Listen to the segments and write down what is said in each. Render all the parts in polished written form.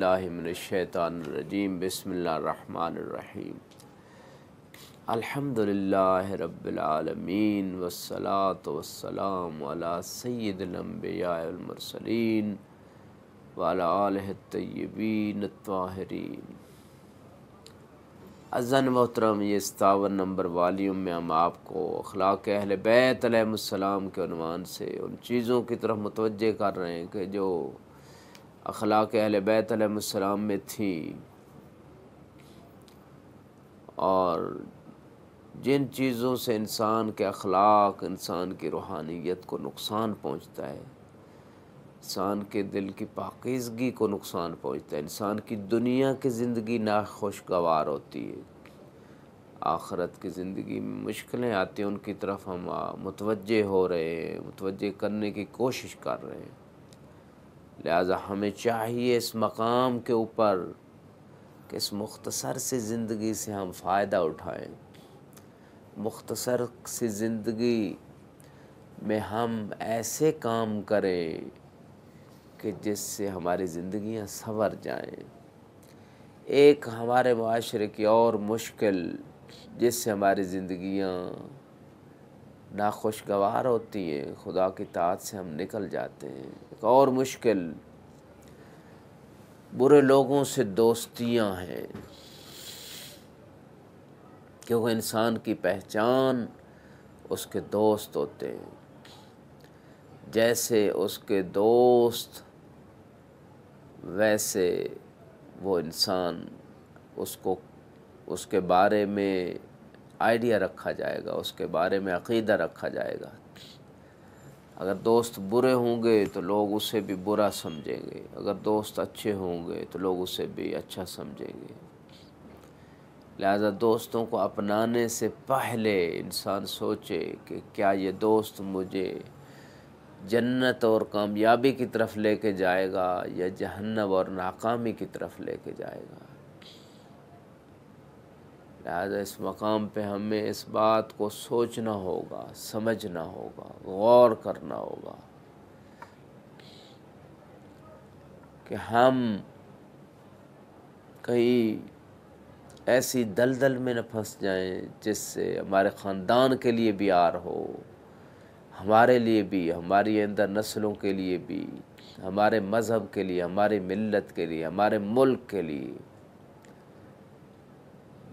बिल्लाहि मिनश्शैतानिर्रजीम बिस्मिल्लाहिर्रहमानिर्रहीम अल्हम्दुलिल्लाहि रब्बिल आलमीन वस्सलातु वस्सलामु अला सय्यिदिल अंबिया वल मुरसलीन व अला आलिहि तय्यबीन अत्ताहिरीन। अज़न मोहतरम, ये 57 नंबर वॉल्यूम में हम आपको अखलाक अहले बैत अलैहिस्सलाम के उन्वान से उन चीज़ों की तरफ मुतवज्जे कर रहे हैं कि जो अखलाक अहले बैत अलैहिस्सलाम में थी और जिन चीज़ों से इंसान के अखलाक, इंसान की रूहानियत को नुकसान पहुँचता है, इंसान के दिल की पाकीज़गी को नुकसान पहुँचता है, इंसान की दुनिया की ज़िंदगी नाखुशगवार होती है, आखिरत की ज़िंदगी में मुश्किलें आती हैं, उनकी तरफ हम मुतवज्जे हो रहे हैं, मुतवज्जे करने की कोशिश कर रहे हैं। लिहाजा हमें चाहिए इस मकाम के ऊपर कि इस मुख्तसर सी ज़िंदगी से हम फ़ायदा उठाएं, मुख्तसर सी ज़िंदगी में हम ऐसे काम करें कि जिससे हमारी ज़िंदगियां संवर जाएं। एक हमारे माशरे की और मुश्किल जिससे हमारी ज़िंदगियां नाखुशगवार होती हैं, खुदा की ताअत से हम निकल जाते हैं, एक और मुश्किल बुरे लोगों से दोस्तियां हैं, क्योंकि इंसान की पहचान उसके दोस्त होते हैं। जैसे उसके दोस्त वैसे वो इंसान, उसको उसके बारे में आइडिया रखा जाएगा, उसके बारे में अक़ीदा रखा जाएगा। अगर दोस्त बुरे होंगे तो लोग उसे भी बुरा समझेंगे, अगर दोस्त अच्छे होंगे तो लोग उसे भी अच्छा समझेंगे। लिहाजा दोस्तों को अपनाने से पहले इंसान सोचे कि क्या ये दोस्त मुझे जन्नत और कामयाबी की तरफ लेके जाएगा या जहन्नम और नाकामी की तरफ लेके जाएगा। लिहाजा इस मकाम पे हमें इस बात को सोचना होगा, समझना होगा, गौर करना होगा कि हम कहीं ऐसी दलदल में न फंस जाएं जिससे हमारे ख़ानदान के लिए भी आर हो, हमारे लिए भी, हमारी अंदर नस्लों के लिए भी, हमारे मज़हब के लिए, हमारी मिल्लत के लिए, हमारे मुल्क के लिए।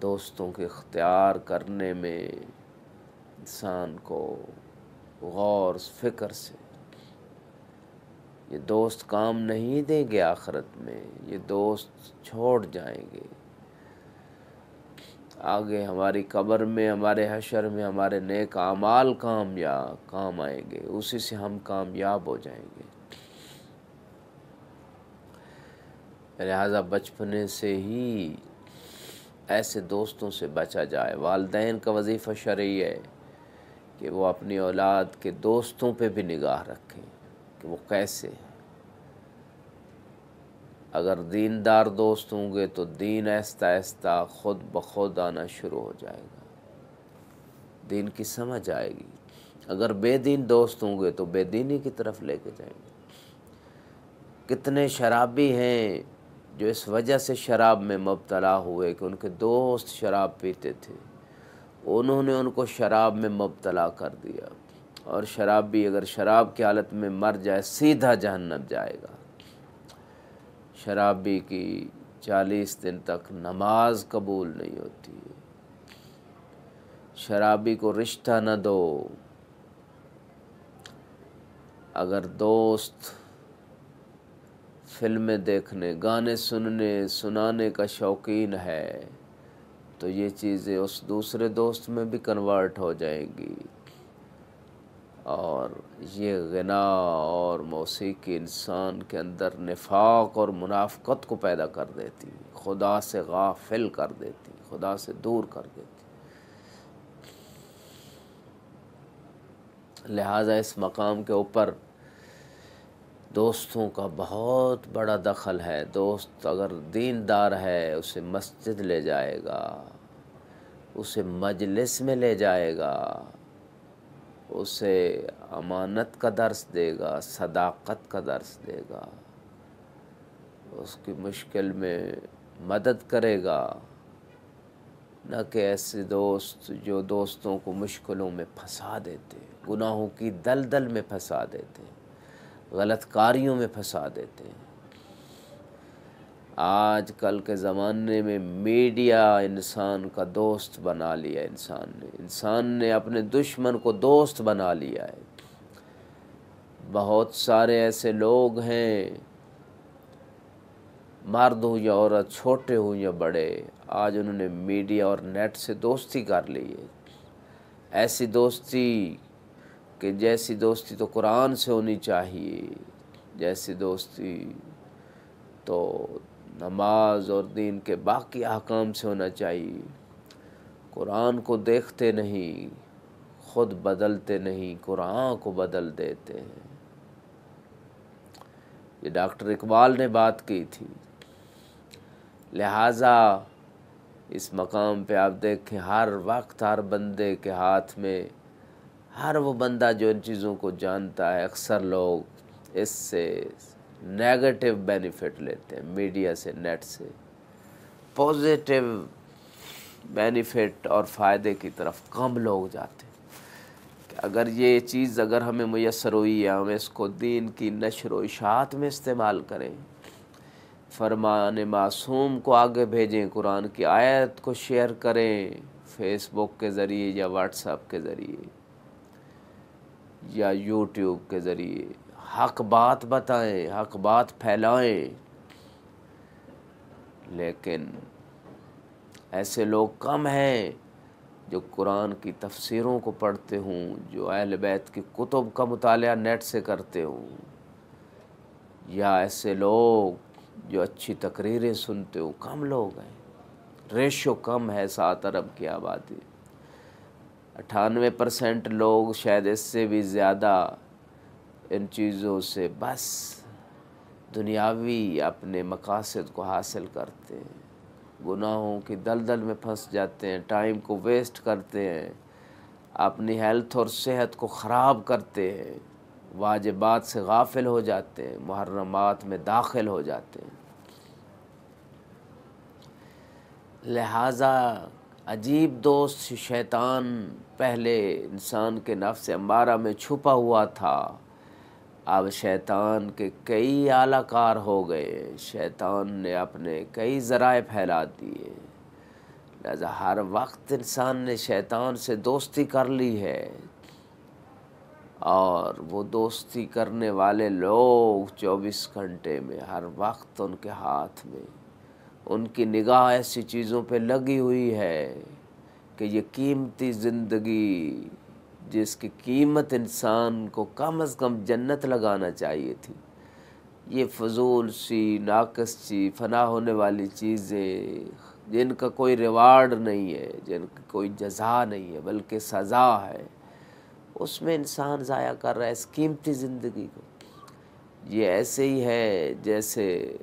दोस्तों के इख्तियार करने में इंसान को गौर फ़िक्र से, ये दोस्त काम नहीं देंगे आखिरत में, ये दोस्त छोड़ जाएंगे। आगे हमारी कब्र में, हमारे हशर में हमारे नेक आमाल काम आएंगे, उसी से हम कामयाब हो जाएंगे। लिहाजा बचपने से ही ऐसे दोस्तों से बचा जाए। वालिदैन का वजीफ़ा शरई है कि वो अपनी औलाद के दोस्तों पे भी निगाह रखें कि वो कैसे हैं। अगर दीनदार दोस्त होंगे तो दीन आहिस्ता आहिस्ता खुद ब खुद आना शुरू हो जाएगा, दीन की समझ आएगी। अगर बेदीन दोस्त होंगे तो बेदीनी की तरफ लेके जाएंगे। कितने शराबी हैं जो इस वजह से शराब में मुब्तला हुए कि उनके दोस्त शराब पीते थे, उन्होंने उनको शराब में मुब्तला कर दिया, और शराबी अगर शराब की हालत में मर जाए सीधा जहन्नम जाएगा। शराबी की 40 दिन तक नमाज कबूल नहीं होती है। शराबी को रिश्ता न दो। अगर दोस्त फिल्में देखने, गाने सुनने सुनाने का शौकीन है तो ये चीज़ें उस दूसरे दोस्त में भी कन्वर्ट हो जाएंगी, और ये गिना और मौसीकी इंसान के अंदर निफाक और मुनाफ़क़त को पैदा कर देती, खुदा से गाफिल कर देती, खुदा से दूर कर देती। लिहाजा इस मकाम के ऊपर दोस्तों का बहुत बड़ा दखल है। दोस्त अगर दीनदार है उसे मस्जिद ले जाएगा, उसे मजलिस में ले जाएगा, उसे अमानत का दर्स देगा, सदाकत का दर्स देगा। اس کی مشکل میں مدد کرے گا، نہ کہ ایسے دوست جو دوستوں کو مشکلوں میں پھنسا دیتے، گناہوں کی دلدل میں پھنسا دیتے، غلط کاریوں میں پھنسا دیتے ہیں۔ آج کل کے زمانے میں میڈیا انسان کا دوست بنا لیا، انسان نے اپنے دشمن کو دوست بنا لیا ہے۔ بہت سارے ایسے لوگ ہیں، مرد ہوں یا عورت، چھوٹے ہوں یا بڑے، آج انہوں نے میڈیا اور نیٹ سے دوستی کر لی ہے۔ ایسی دوستی کہ جیسی دوستی تو قرآن سے ہونی چاہیے، جیسی دوستی تو نماز اور دین کے باقی احکام سے ہونا چاہیے۔ قرآن کو دیکھتے نہیں، خود بدلتے نہیں، قرآن کو بدل دیتے ہیں۔ یہ ڈاکٹر اقبال نے بات کی تھی۔ لہٰذا اس مقام پہ آپ دیکھیں، ہر وقت ہر بندے کے ہاتھ میں، ہر وہ بندہ جو ان چیزوں کو جانتا ہے، اکثر لوگ اس سے نیگیٹو بینیفٹ لیتے ہیں، میڈیا سے، نیٹ سے۔ پازیٹیو بینیفٹ اور فائدے کی طرف کم لوگ جاتے ہیں کہ اگر یہ چیز اگر ہمیں میسر ہوئی ہے، ہم اس کو دین کی نشر و اشاعت میں استعمال کریں، فرمان معصوم کو آگے بھیجیں، قرآن کی آیت کو شیئر کریں، فیس بک کے ذریعے یا واٹس ایپ کے ذریعے یا یوٹیوب کے ذریعے حق بات بتائیں، حق بات پھیلائیں۔ لیکن ایسے لوگ کم ہیں جو قرآن کی تفسیروں کو پڑھتے ہوں، جو اہل بیت کی کتب کا مطالعہ نیٹ سے کرتے ہوں، یا ایسے لوگ جو اچھی تقریریں سنتے ہوں، کم لوگ ہیں۔ ریشو کم ہے 7 ارب کی آبادی، 98% لوگ، شاید اس سے بھی زیادہ، ان چیزوں سے بس دنیاوی اپنے مقاصد کو حاصل کرتے ہیں، گناہوں کی دلدل میں پھنس جاتے ہیں، ٹائم کو ویسٹ کرتے ہیں، اپنی ہیلتھ اور صحت کو خراب کرتے ہیں، واجبات سے غافل ہو جاتے ہیں، محرمات میں داخل ہو جاتے ہیں۔ لہٰذا عجیب دوست شیطان پہلے انسان کے نفس امارہ میں چھپا ہوا تھا، اب شیطان کے کئی اعلی کار ہو گئے، شیطان نے اپنے کئی ذرائع پھیلا دیے۔ لہذا ہر وقت انسان نے شیطان سے دوستی کر لی ہے، اور وہ دوستی کرنے والے لوگ 24 گھنٹے میں ہر وقت ان کے ہاتھ میں، ان کی نگاہ ایسی چیزوں پہ لگی ہوئی ہے کہ یہ قیمتی زندگی جس کی قیمت انسان کو کم از کم جنت لگانا چاہیے تھی، یہ فضول سی، ناقص سی، فنا ہونے والی چیزیں جن کا کوئی ریوارڈ نہیں ہے، جن کی کوئی جزا نہیں ہے بلکہ سزا ہے، اس میں انسان ضائع کر رہا ہے اس قیمتی زندگی کو۔ یہ ایسے ہی ہے جیسے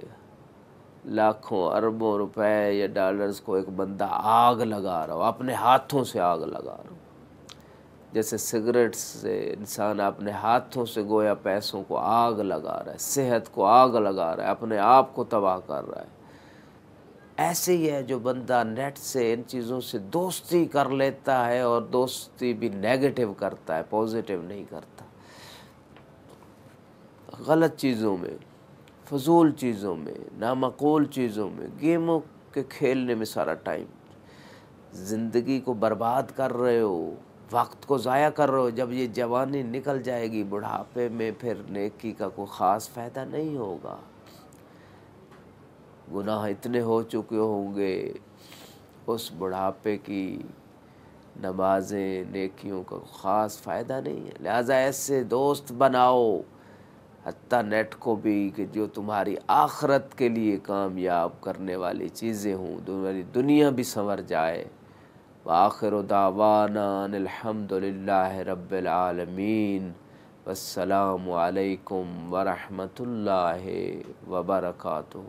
لاکھوں اربوں روپے یا ڈالرز کو ایک بندہ آگ لگا رہا ہو، اپنے ہاتھوں سے آگ لگا رہا ہو، جیسے سگریٹ سے انسان اپنے ہاتھوں سے گویا پیسوں کو آگ لگا رہا ہے، صحت کو آگ لگا رہا ہے، اپنے آپ کو تباہ کر رہا ہے۔ ایسے ہی ہے جو بندہ نیٹ سے ان چیزوں سے دوستی کر لیتا ہے، اور دوستی بھی نیگیٹو کرتا ہے، پازیٹیو نہیں کرتا، غلط چیزوں میں، فضول چیزوں میں، نامعقول چیزوں میں، گیموں کے کھیلنے میں سارا ٹائم، زندگی کو برباد کر رہے ہو، وقت کو ضائع کر رہے ہو۔ جب یہ جوانی نکل جائے گی، بڑھاپے میں پھر نیکی کا کوئی خاص فائدہ نہیں ہوگا، گناہ اتنے ہو چکے ہوں گے، اس بڑھاپے کی نمازیں، نیکیوں کا خاص فائدہ نہیں ہے۔ لہٰذا ایسے دوست بناؤ، حتیٰ نیٹ کو بھی، کہ جو تمہاری آخرت کے لیے کامیاب کرنے والی چیزیں ہوں، تمہاری دنیا بھی سنور جائے۔ وآخر دعوانا ان الحمد للہ رب العالمین، والسلام علیکم ورحمۃ اللہ وبرکاتہ۔